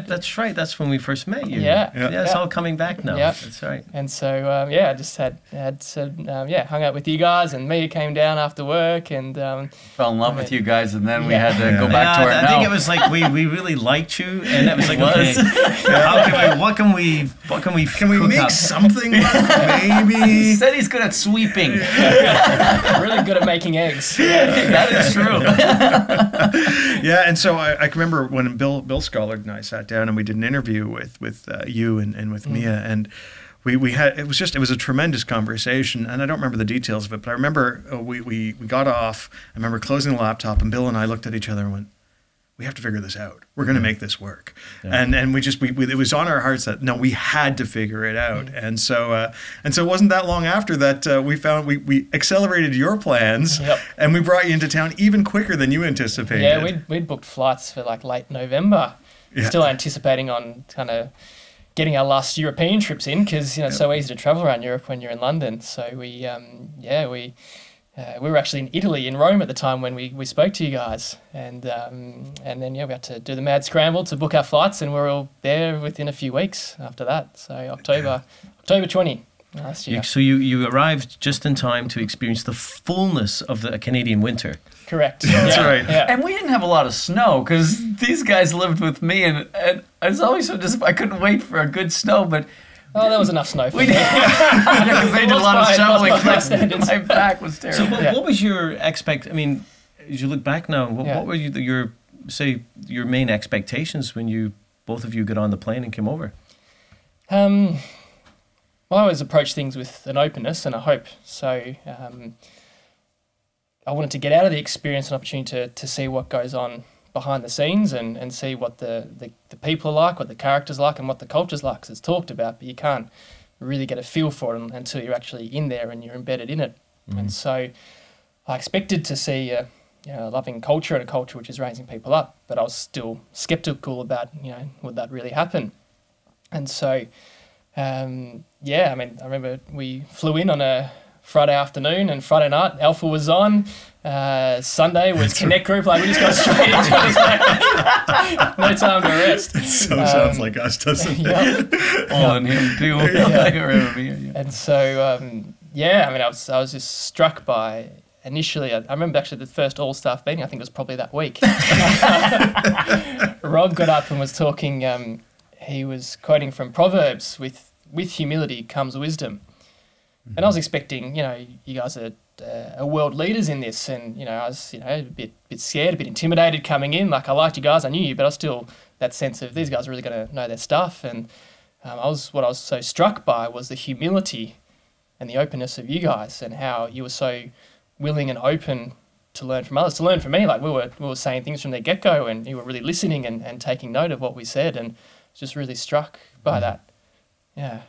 That's right. That's when we first met you. It's all coming back now. That's right. And so I just hung out with you guys, and Mia came down after work, and fell in love with you guys, and then we had to go back to our I think it was like we really liked you, and that was like, okay, what can we make something maybe? He said he's good at sweeping. Really good at making eggs. That is true. And so I can remember when Bill Scholar and I sat down and we did an interview with you and with Mia, and we had it was a tremendous conversation, and I don't remember the details of it, but I remember we got off. I remember closing the laptop, and Bill and I looked at each other and went, we have to figure this out. We're going to make this work. And it was on our hearts that, no, we had to figure it out. And so it wasn't that long after that we accelerated your plans, and we brought you into town even quicker than you anticipated. Yeah, we'd booked flights for late November, still anticipating on kind of getting our last European trips in, because it's so easy to travel around Europe when you're in London. So we were actually in Italy, in Rome at the time when we spoke to you guys, and then we had to do the mad scramble to book our flights, and we were all there within a few weeks after that. So October 20 last year. So you arrived just in time to experience the fullness of the Canadian winter. Correct. That's right. Yeah. And we didn't have a lot of snow, because these guys lived with me, and I was always so I couldn't wait for a good snow, but. Oh, there was enough snow for me. Because they did a lot of shoveling. My back was terrible. So what was your as you look back now, what were your main expectations when both of you got on the plane and came over? I always approach things with an openness and a hope. So I wanted to get out of the experience an opportunity to see what goes on behind the scenes and see what the people are like, what the characters are like, and what the culture's like, 'cause it's talked about, but you can't really get a feel for it until you're actually in there and you're embedded in it. And so I expected to see a loving culture and a culture which is raising people up, but I was still skeptical about, would that really happen? And so, I remember we flew in on a Friday afternoon, and Friday night Alpha was on. Sunday was Connect Group. We just got straight into it. No time to rest. It sounds like us, doesn't it? And him too. And so, I was just struck by. Initially, I remember actually the first all-staff meeting, I think it was probably that week. Rob got up and was talking, he was quoting from Proverbs, with humility comes wisdom. And I was expecting, you guys are world leaders in this, and, I was, a bit scared, a bit intimidated coming in. I liked you guys, I knew you, but I was still that sense of these guys are really going to know their stuff. And what I was so struck by was the humility and the openness of you guys, and how you were so willing and open to learn from others, to learn from me. Like we were saying things from the get-go, and you were really listening and taking note of what we said, and just really struck by that. Yeah.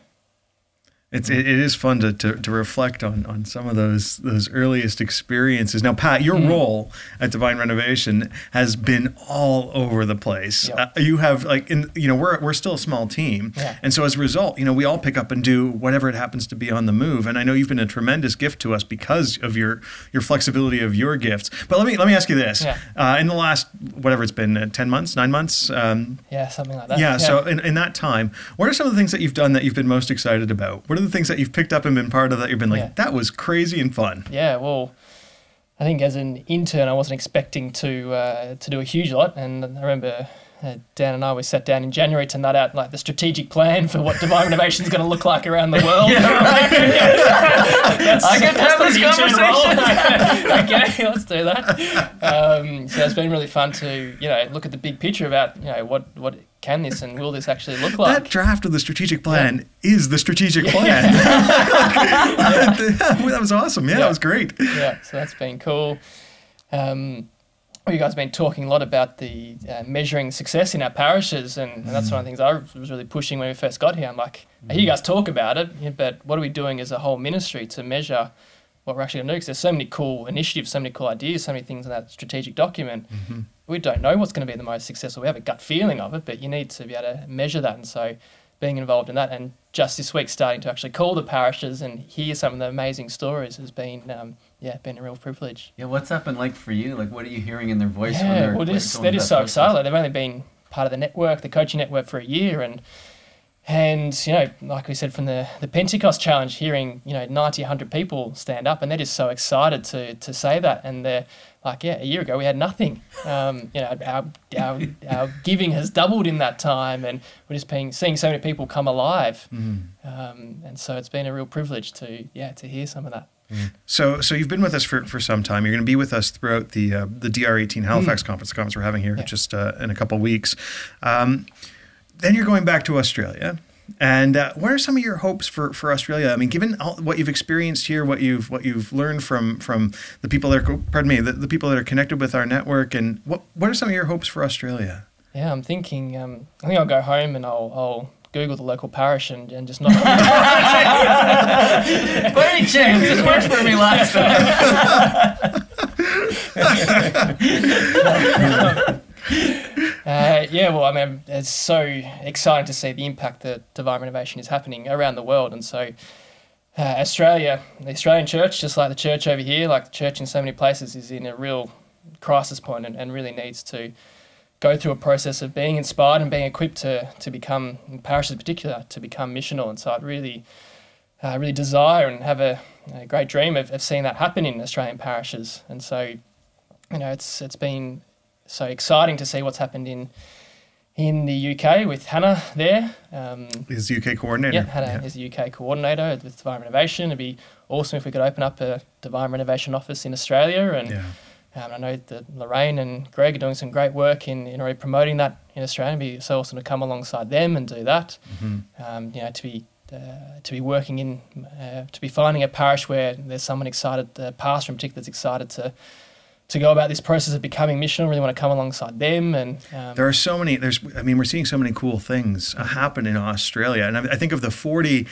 It is fun to reflect on some of those earliest experiences. Now, Pat, your role at Divine Renovation has been all over the place. Yep. You have we're still a small team, and so as a result, we all pick up and do whatever it happens to be on the move. And I know you've been a tremendous gift to us because of your flexibility of your gifts. But let me ask you this: in the last whatever it's been 10 months, 9 months, something like that. Yeah. So in that time, what are some of the things that you've done that you've been most excited about? What are the things that you've picked up and been part of that you've been like, that was crazy and fun? Yeah, well, I think as an intern, I wasn't expecting to do a huge lot. And I remember Dan and I, we sat down in January to nut out like the strategic plan for what Divine Renovation is going to look like around the world. I get to have this conversation. Okay, let's do that. So it's been really fun to look at the big picture about what can this and will this actually look like. That draft of the strategic plan is the strategic plan. That was awesome. Yeah, that was great. Yeah, so that's been cool. You guys have been talking a lot about the measuring success in our parishes, and that's one of the things I was really pushing when we first got here. I'm like, I hear you guys talk about it, but what are we doing as a whole ministry to measure what we're actually going to do? Because there's so many cool initiatives, so many cool ideas, so many things in that strategic document. We don't know what's going to be the most successful. We have a gut feeling of it, but you need to be able to measure that. And so being involved in that, and just this week starting to actually call the parishes and hear some of the amazing stories has been been a real privilege. Yeah, what's that been like for you? Like, what are you hearing in their voice? Yeah, they're just so excited. Like, they've only been part of the network, the coaching network, for a year, and like we said from the Pentecost challenge, hearing 90, 100 people stand up, and they're just so excited to say that, and they're like, a year ago we had nothing. Our giving has doubled in that time, and we're just seeing so many people come alive, and so it's been a real privilege to hear some of that. So you've been with us for some time. You're going to be with us throughout the DR18 Halifax conference, the conference we're having here just in a couple of weeks. Then you're going back to Australia. And what are some of your hopes for Australia? I mean, given what you've experienced here, what you've learned from the people that are, the people that are connected with our network, and what are some of your hopes for Australia? Yeah, I'm thinking, I think I'll go home and I'll Google the local parish and just knock on the By any chance, this worked for me last time. It's so exciting to see the impact that Divine Renovation is happening around the world. And so Australia, the Australian church, just like the church over here, like the church in so many places, is in a real crisis point and really needs to go through a process of being inspired and being equipped to become, in parishes in particular, to become missional. And so I'd really desire and have a great dream of seeing that happen in Australian parishes. And so, it's been so exciting to see what's happened in the UK with Hannah there. He's the UK coordinator. Yeah, Hannah is the UK coordinator with Divine Renovation. It'd be awesome if we could open up a Divine Renovation office in Australia. And I know that Lorraine and Greg are doing some great work in already promoting that in Australia. It'd be so awesome to come alongside them and do that. To be working in, to be finding a parish where there's someone excited, the pastor in particular, that's excited to go about this process of becoming missional, really want to come alongside them. And there are so many, we're seeing so many cool things happen in Australia. And I think of the 40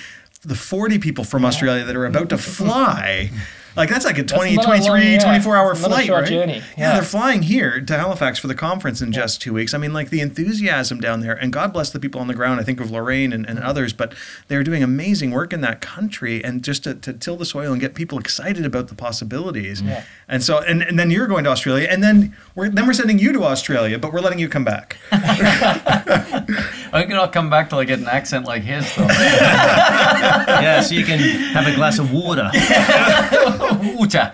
people from Australia that are about to fly. Like, that's like a 24-hour flight, right? Journey. Yeah, they're flying here to Halifax for the conference in just 2 weeks. I mean, like, the enthusiasm down there, and God bless the people on the ground. I think of Lorraine and others, but they're doing amazing work in that country, and just to till the soil and get people excited about the possibilities. Yeah. And so, and then you're going to Australia, and then we're sending you to Australia, but we're letting you come back. I think I'll come back till I get an accent like his, though. Yeah, so you can have a glass of water. Water.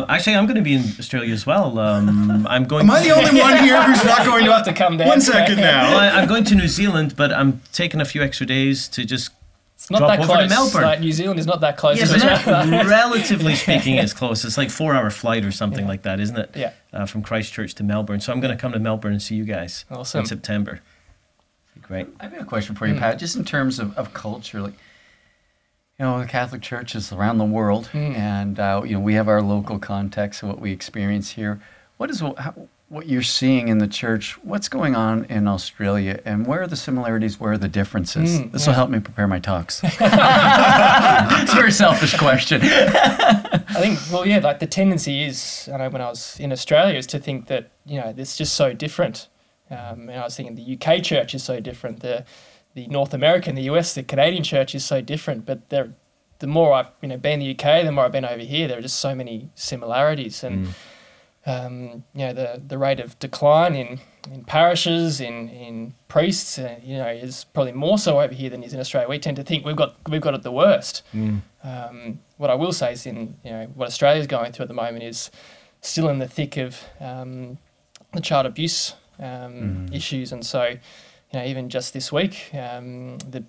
Actually, I'm going to be in Australia as well. Am I the only one here who's not going to come down? 1 second now. Well, I'm going to New Zealand, but I'm taking a few extra days to just drop over close. to Melbourne. Like, New Zealand is not that close. Yeah, but relatively speaking, it's close. It's like 4-hour flight or something like that, isn't it? Yeah. From Christchurch to Melbourne. So I'm going to come to Melbourne and see you guys in September. Great. I have a question for you, Pat, just in terms of culture. Like, the Catholic Church is around the world, and we have our local context of what we experience here. What you're seeing in the church? What's going on in Australia, and where are the similarities? Where are the differences? This will help me prepare my talks. It's a very selfish question. I think, like the tendency is, I know when I was in Australia, is to think that it's just so different. And I was thinking the UK church is so different. The North American, the US, the Canadian church is so different. But the more I've been in the UK, the more I've been over here. There are just so many similarities, and the rate of decline in parishes, in priests, is probably more so over here than is in Australia. We tend to think we've got it the worst. What I will say is, what Australia's going through at the moment is still in the thick of the child abuse issues, and so even just this week, the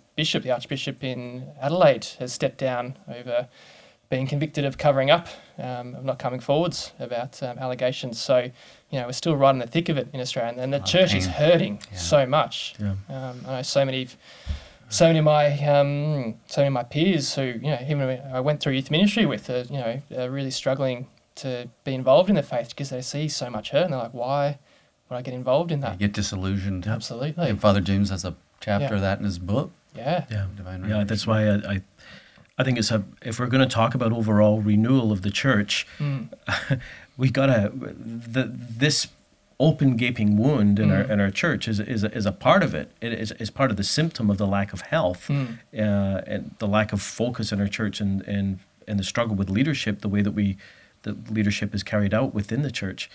Archbishop in Adelaide has stepped down over being convicted of covering up, of not coming forwards about allegations. So, we're still right in the thick of it in Australia, and the church is hurting so much. Yeah. I know so many of my peers who, even when I went through youth ministry with, are really struggling to be involved in the faith because they see so much hurt, and they're like, why would I get involved in that? You get disillusioned. Absolutely. And Father James has a chapter of that in his book. Yeah. Divine Renovation. Yeah, that's why I think if we're going to talk about overall renewal of the church, we gotta this open gaping wound in our church is a part of it. It is part of the symptom of the lack of health and the lack of focus in our church and the struggle with leadership, the way that the leadership is carried out within the church.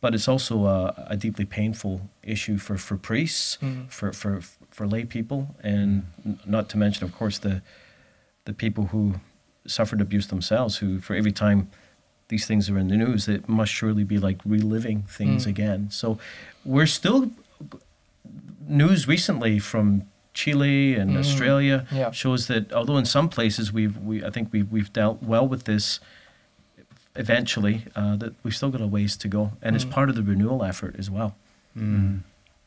But it's also a deeply painful issue for priests, for lay people, and not to mention, of course, the people who suffered abuse themselves, who for every time these things are in the news, it must surely be like reliving things again. So we're still, news recently from Chile and Australia shows that although in some places I think we've dealt well with this eventually, that we've still got a ways to go. And it's part of the renewal effort as well.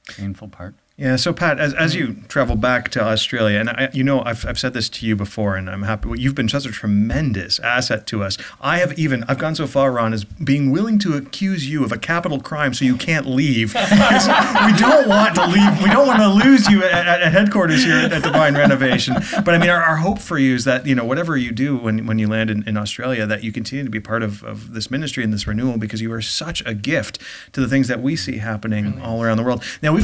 Painful part. Yeah, so Pat, as you travel back to Australia, and I've said this to you before, and I'm happy. You've been such a tremendous asset to us. I've gone so far, Ron, as being willing to accuse you of a capital crime so you can't leave. We don't want to leave. We don't want to lose you at headquarters here at Divine Renovation. But I mean, our hope for you is that whatever you do when you land in Australia, that you continue to be part of this ministry and this renewal, because you are such a gift to the things that we see happening all around the world. Now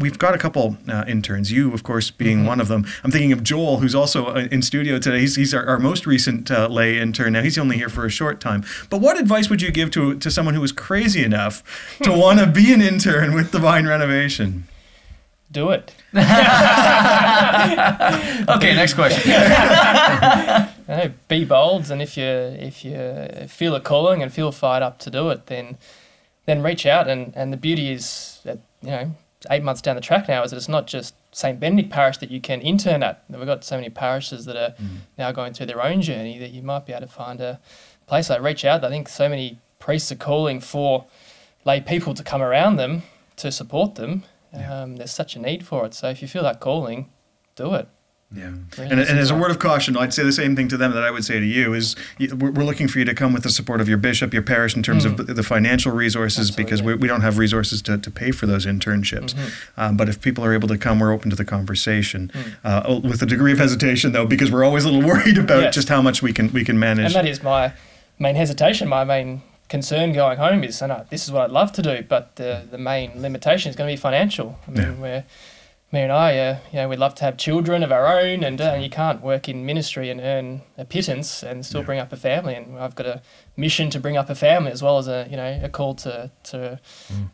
we've got a couple interns, you, of course, being one of them. I'm thinking of Joel, who's also in studio today. He's our most recent lay intern. Now, he's only here for a short time. But what advice would you give to someone who was crazy enough to want to be an intern with Divine Renovation? Do it. Okay, next question. Be bold, and if you feel a calling and feel fired up to do it, then reach out. And the beauty is that 8 months down the track now is that it's not just St. Benedict Parish that you can intern at. We've got so many parishes that are now going through their own journey that you might be able to find a place. Like, reach out. I think so many priests are calling for lay people to come around them to support them. There's such a need for it. So if you feel that calling, do it. Yeah, and as a word of caution, I'd say the same thing to them that I would say to you is we're looking for you to come with the support of your bishop, your parish, in terms of the financial resources. Absolutely. Because we don't have resources to pay for those internships. But if people are able to come, we're open to the conversation. With a degree of hesitation, though, because we're always a little worried about just how much we can manage. And that is my main hesitation, my main concern going home is, this is what I'd love to do, but the main limitation is going to be financial. I mean, me and I, we'd love to have children of our own, and you can't work in ministry and earn a pittance and still bring up a family. And I've got a mission to bring up a family, as well as a call to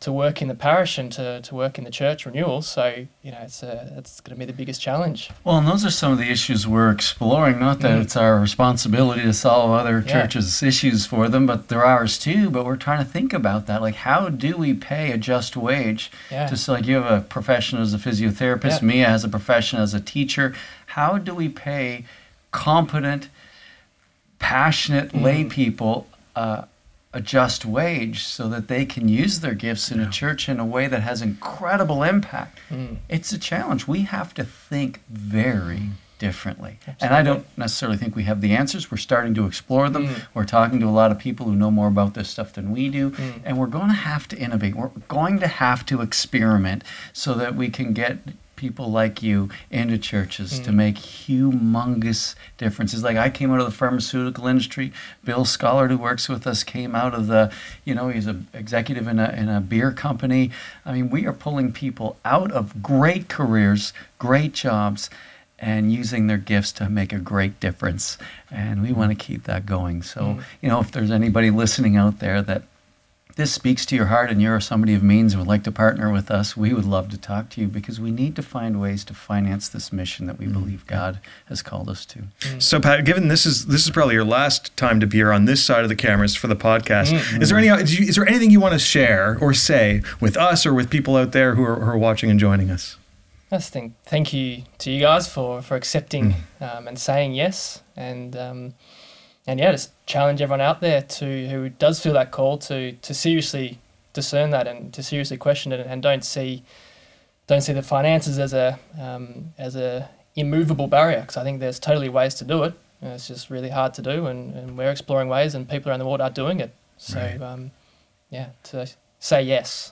work in the parish and to work in the church renewal. So it's going to be the biggest challenge. Well, and those are some of the issues we're exploring. Not that it's our responsibility to solve other churches' issues for them, but they're ours too. But we're trying to think about that, like, how do we pay a just wage? Just like you have a profession as a physiotherapist, Mia has a profession as a teacher. How do we pay competent, passionate lay people a just wage so that they can use their gifts in a church in a way that has incredible impact. It's a challenge. We have to think very differently. Absolutely. And I don't necessarily think we have the answers. We're starting to explore them. We're talking to a lot of people who know more about this stuff than we do. And we're going to have to innovate. We're going to have to experiment so that we can get people like you into churches to make humongous differences. Like, I came out of the pharmaceutical industry. Bill Schollard, who works with us, came out of the, he's an executive in a beer company. I mean, we are pulling people out of great careers, great jobs, and using their gifts to make a great difference. And we want to keep that going. So, if there's anybody listening out there that this speaks to your heart and you're somebody of means and would like to partner with us, we would love to talk to you, because we need to find ways to finance this mission that we believe God has called us to. So, Pat, given this is probably your last time to be here on this side of the cameras for the podcast, is there anything you want to share or say with us or with people out there who are watching and joining us? I just think thank you to you guys for accepting and saying yes, and just challenge everyone out there who does feel that call to seriously discern that and to seriously question it, and don't see the finances as a immovable barrier, because I think there's totally ways to do it. It's just really hard to do, and we're exploring ways, and people around the world are doing it. So to say yes.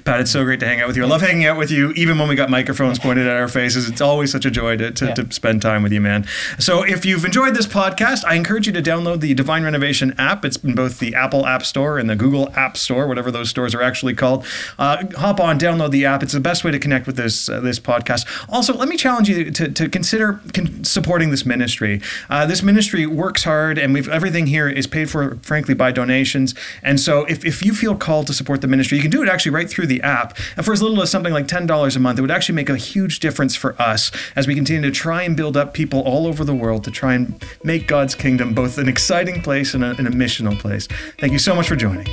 Pat, it's so great to hang out with you. I love hanging out with you, even when we got microphones pointed at our faces. It's always such a joy to spend time with you, man. So if you've enjoyed this podcast, I encourage you to download the Divine Renovation app. It's in both the Apple App Store and the Google App Store, whatever those stores are actually called. Hop on, download the app. It's the best way to connect with this podcast. Also, let me challenge you to consider supporting this ministry. This ministry works hard, and everything here is paid for, frankly, by donations. And so if you feel called to support the ministry, you can do it actually right through the app. And for as little as something like $10 a month, it would actually make a huge difference for us as we continue to try and build up people all over the world to try and make God's kingdom both an exciting place and a missional place. Thank you so much for joining.